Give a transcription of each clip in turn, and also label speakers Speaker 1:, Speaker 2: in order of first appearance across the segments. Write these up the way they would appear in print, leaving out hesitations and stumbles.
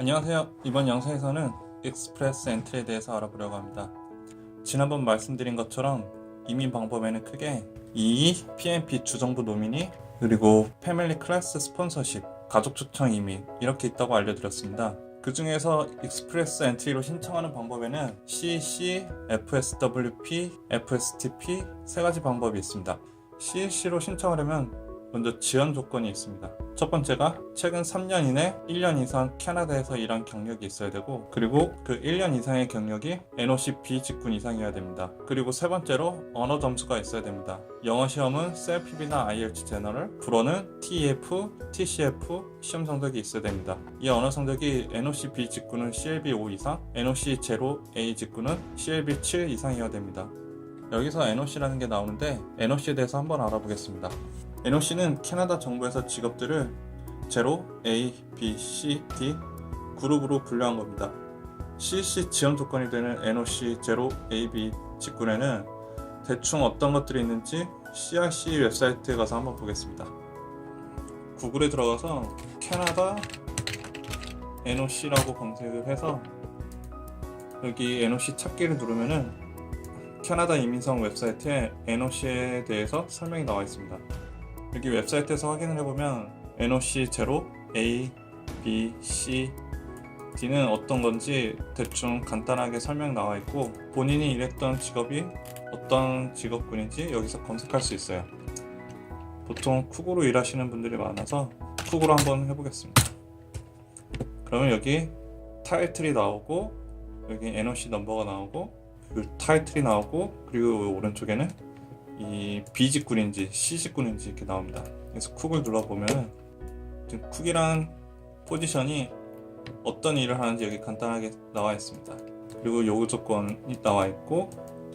Speaker 1: 안녕하세요. 이번 영상에서는 익스프레스 엔트리에 대해서 알아보려고 합니다. 지난번 말씀드린 것처럼 이민 방법에는 크게 EE, PNP 주정부 노미니, 그리고 패밀리 클래스 스폰서십, 가족 초청 이민 이렇게 있다고 알려드렸습니다. 그 중에서 익스프레스 엔트리로 신청하는 방법에는 CEC, FSWP, FSTP 세 가지 방법이 있습니다. CEC로 신청하려면 먼저 지원 조건이 있습니다. 첫 번째가 최근 3년 이내 1년 이상 캐나다에서 일한 경력이 있어야 되고, 그리고 그 1년 이상의 경력이 NOC B직군 이상이어야 됩니다. 그리고 세 번째로 언어 점수가 있어야 됩니다. 영어 시험은 CLPB나 IELTS 제너럴, 불어는 TEF, TCF 시험 성적이 있어야 됩니다. 이 언어 성적이 NOC B 직군은 CLB 5 이상, NOC 0A 직군은 CLB 7 이상이어야 됩니다. 여기서 NOC라는 게 나오는데 NOC에 대해서 한번 알아보겠습니다. NOC는 캐나다 정부에서 직업들을 0, A, B, C, D 그룹으로 분류한 겁니다. CEC 지원 조건이 되는 NOC 0, A, B 직군에는 대충 어떤 것들이 있는지 CRC 웹사이트에 가서 한번 보겠습니다. 구글에 들어가서 캐나다 NOC라고 검색을 해서 여기 NOC 찾기를 누르면은 캐나다 이민성 웹사이트에 NOC에 대해서 설명이 나와 있습니다. 여기 웹사이트에서 확인을 해보면 NOC 0, A, B, C, D는 어떤 건지 대충 간단하게 설명 나와 있고, 본인이 일했던 직업이 어떤 직업군인지 여기서 검색할 수 있어요. 보통 쿡으로 일하시는 분들이 많아서 쿡으로 한번 해보겠습니다. 그러면 여기 타이틀이 나오고, 여기 NOC 넘버가 나오고, 그 타이틀이 나오고, 그리고 오른쪽에는 이 B 직군인지 C 직군인지 이렇게 나옵니다. 그래서 쿡을 눌러보면 쿡이란 포지션이 어떤 일을 하는지 여기 간단하게 나와 있습니다. 그리고 요구 조건이 나와 있고,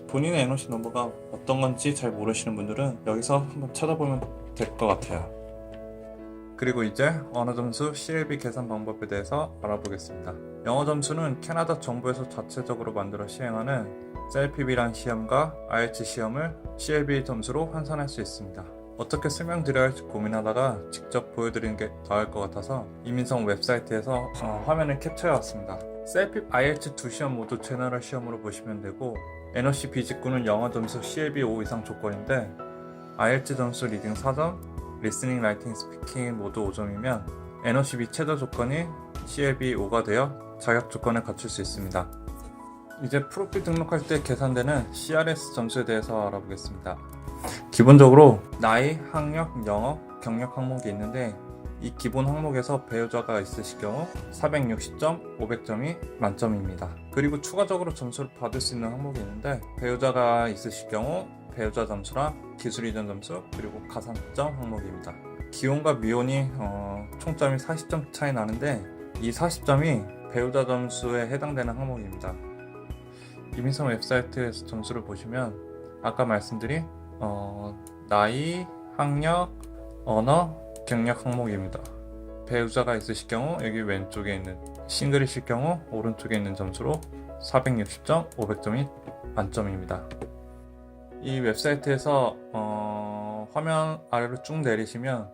Speaker 1: 본인의 NOC 넘버가 어떤 건지 잘 모르시는 분들은 여기서 한번 찾아보면 될 것 같아요. 그리고 이제 언어 점수 CLB 계산 방법에 대해서 알아보겠습니다. 영어 점수는 캐나다 정부에서 자체적으로 만들어 시행하는 CLPB란 시험과 IELTS 시험을 CLB 점수로 환산할 수 있습니다. 어떻게 설명드려야 할지 고민하다가 직접 보여드리는 게 나을 것 같아서 이민성 웹사이트에서 화면을 캡처해 왔습니다. CLP, IELTS 두 시험 모두 제너럴 시험으로 보시면 되고, NOC B 직군은 영어 점수 CLB 5 이상 조건인데, IELTS 점수 리딩 4점, 리스닝, 라이팅, 스피킹 모두 5점이면 NOC B 최저 조건이 CLB 5가 되어 자격 조건을 갖출 수 있습니다. 이제 프로필 등록할 때 계산되는 CRS 점수에 대해서 알아보겠습니다. 기본적으로 나이, 학력, 영어, 경력 항목이 있는데, 이 기본 항목에서 배우자가 있으실 경우 460점, 500점이 만점입니다. 그리고 추가적으로 점수를 받을 수 있는 항목이 있는데, 배우자가 있으실 경우 배우자 점수랑 기술 이전 점수, 그리고 가산점 항목입니다. 기혼과 미혼이 총점이 40점 차이 나는데, 이 40점이 배우자 점수에 해당되는 항목입니다. 이민성 웹사이트에서 점수를 보시면 아까 말씀드린 나이, 학력, 언어, 경력 항목입니다. 배우자가 있으실 경우 여기 왼쪽에 있는, 싱글이실 경우 오른쪽에 있는 점수로 460점, 500점이 만점입니다. 이 웹사이트에서 화면 아래로 쭉 내리시면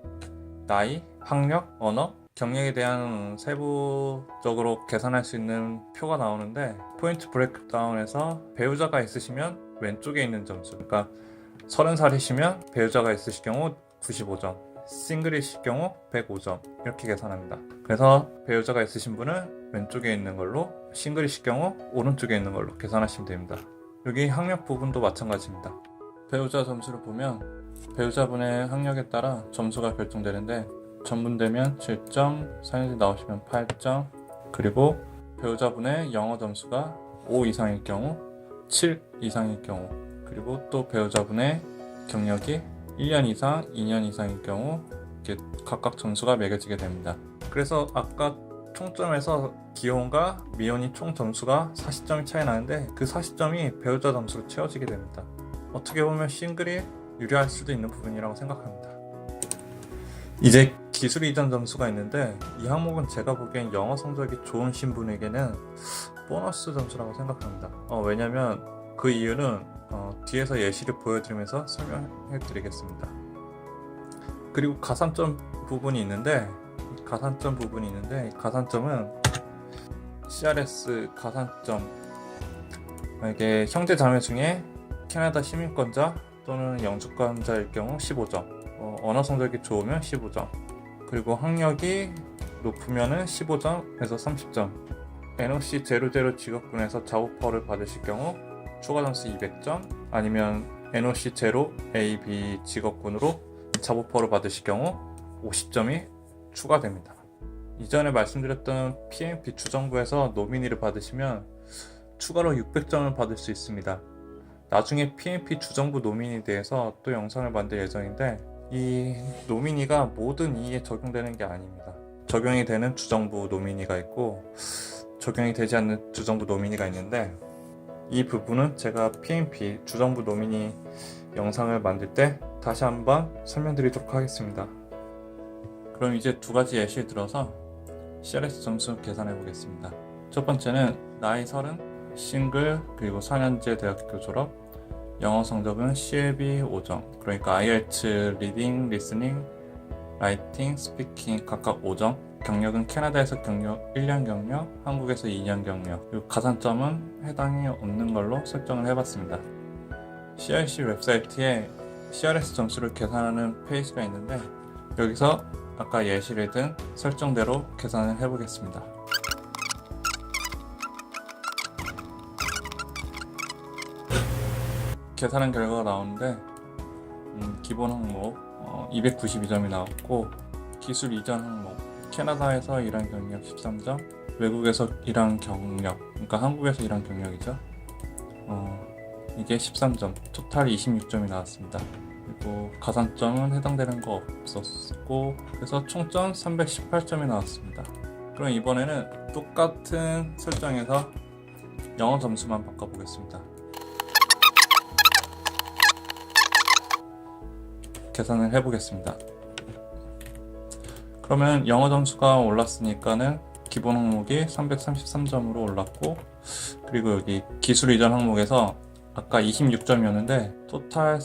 Speaker 1: 나이, 학력, 언어, 경력에 대한 세부적으로 계산할 수 있는 표가 나오는데, 포인트 브레이크다운에서 배우자가 있으시면 왼쪽에 있는 점수, 그러니까 30살이시면 배우자가 있으실 경우 95점, 싱글이실 경우 105점 이렇게 계산합니다. 그래서 배우자가 있으신 분은 왼쪽에 있는 걸로, 싱글이실 경우 오른쪽에 있는 걸로 계산하시면 됩니다. 여기 학력 부분도 마찬가지입니다. 배우자 점수를 보면 배우자분의 학력에 따라 점수가 결정되는데, 전문되면 7점, 사연지 나오시면 8점, 그리고 배우자분의 영어 점수가 5 이상일 경우, 7 이상일 경우, 그리고 또 배우자분의 경력이 1년 이상, 2년 이상일 경우 이렇게 각각 점수가 매겨지게 됩니다. 그래서 아까 총점에서 기혼과 미혼이 총 점수가 40점이 차이 나는데, 그 40점이 배우자 점수로 채워지게 됩니다. 어떻게 보면 싱글이 유리할 수도 있는 부분이라고 생각합니다. 이제 기술 이전 점수가 있는데, 이 항목은 제가 보기엔 영어 성적이 좋으신 분에게는 보너스 점수라고 생각합니다. 왜냐면 그 이유는 뒤에서 예시를 보여드리면서 설명해 드리겠습니다. 그리고 가산점 부분이 있는데, 가산점은 CRS 가산점, 만약에 형제 자매 중에 캐나다 시민권자 또는 영주권자일 경우 15점, 언어 성적이 좋으면 15점, 그리고 학력이 높으면 15점에서 30점, NOC 00 직업군에서 자부퍼를 받으실 경우 추가 점수 200점, 아니면 NOC 0 AB 직업군으로 자부퍼를 받으실 경우 50점이 추가됩니다. 이전에 말씀드렸던 PMP 주정부에서 노미니를 받으시면 추가로 600점을 받을 수 있습니다. 나중에 PMP 주정부 노미니에 대해서 또 영상을 만들 예정인데, 이 노미니가 모든 이에 적용되는 게 아닙니다. 적용이 되는 주정부 노미니가 있고 적용이 되지 않는 주정부 노미니가 있는데, 이 부분은 제가 PMP 주정부 노미니 영상을 만들 때 다시 한번 설명드리도록 하겠습니다. 그럼 이제 두 가지 예시를 들어서 CRS 점수 계산해 보겠습니다. 첫 번째는 나이 30, 싱글, 그리고 4년제 대학교 졸업, 영어 성적은 CLB 5점, 그러니까 IELTS 리딩, 리스닝, 라이팅, 스피킹 각각 5점, 경력은 캐나다에서 경력 1년 경력, 한국에서 2년 경력, 그리고 가산점은 해당이 없는 걸로 설정을 해봤습니다. CRC 웹사이트에 CRS 점수를 계산하는 페이지가 있는데, 여기서 아까 예시를 든 설정대로 계산을 해보겠습니다. 계산한 결과가 나오는데, 기본 항목 292점이 나왔고, 기술 이전 항목 캐나다에서 일한 경력 13점, 외국에서 일한 경력, 그러니까 한국에서 일한 경력이죠. 이게 13점, 토탈 26점이 나왔습니다. 그리고 가산점은 해당되는 거 없었고, 그래서 총점 318점이 나왔습니다. 그럼 이번에는 똑같은 설정에서 영어 점수만 바꿔보겠습니다. 계산을 해보겠습니다. 그러면 영어 점수가 올랐으니까는 기본 항목이 333점으로 올랐고, 그리고 여기 기술 이전 항목에서 아까 26점이었는데 토탈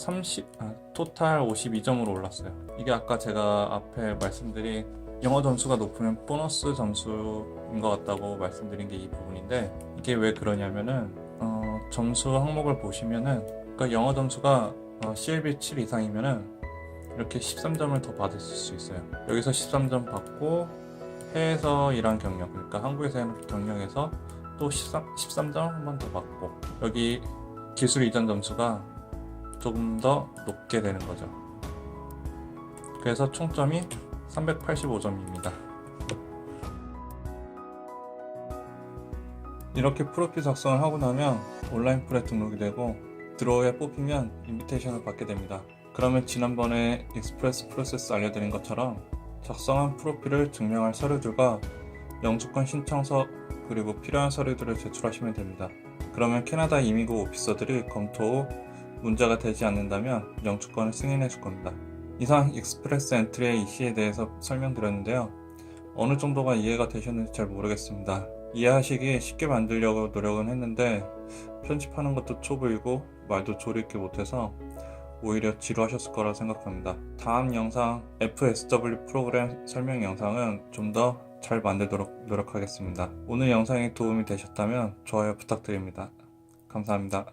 Speaker 1: 52점으로 올랐어요. 이게 아까 제가 앞에 말씀드린 영어 점수가 높으면 보너스 점수인 것 같다고 말씀드린 게 이 부분인데, 이게 왜 그러냐면은 점수 항목을 보시면은, 그러니까 영어 점수가 CLB 7 이상이면은 이렇게 13점을 더 받을 수 있어요. 여기서 13점 받고 해외에서 일한 경력, 그러니까 한국에서 일한 경력에서 또 13점 한 번 더 받고, 여기 기술 이전 점수가 조금 더 높게 되는 거죠. 그래서 총점이 385점입니다. 이렇게 프로필 작성을 하고 나면 온라인 풀에 등록이 되고 드로우에 뽑히면 인비테이션을 받게 됩니다. 그러면 지난번에 익스프레스 프로세스 알려드린 것처럼 작성한 프로필을 증명할 서류들과 영주권 신청서, 그리고 필요한 서류들을 제출하시면 됩니다. 그러면 캐나다 이민국 오피서들이 검토 후 문제가 되지 않는다면 영주권을 승인해 줄 겁니다. 이상 익스프레스 엔트리의 이시에 대해서 설명드렸는데요. 어느 정도가 이해가 되셨는지 잘 모르겠습니다. 이해하시기 쉽게 만들려고 노력은 했는데 편집하는 것도 초보이고 말도 조리 있게 못해서 오히려 지루하셨을 거라 생각합니다. 다음 영상 FSW 프로그램 설명 영상은 좀 더 잘 만들도록 노력하겠습니다. 오늘 영상이 도움이 되셨다면 좋아요 부탁드립니다. 감사합니다.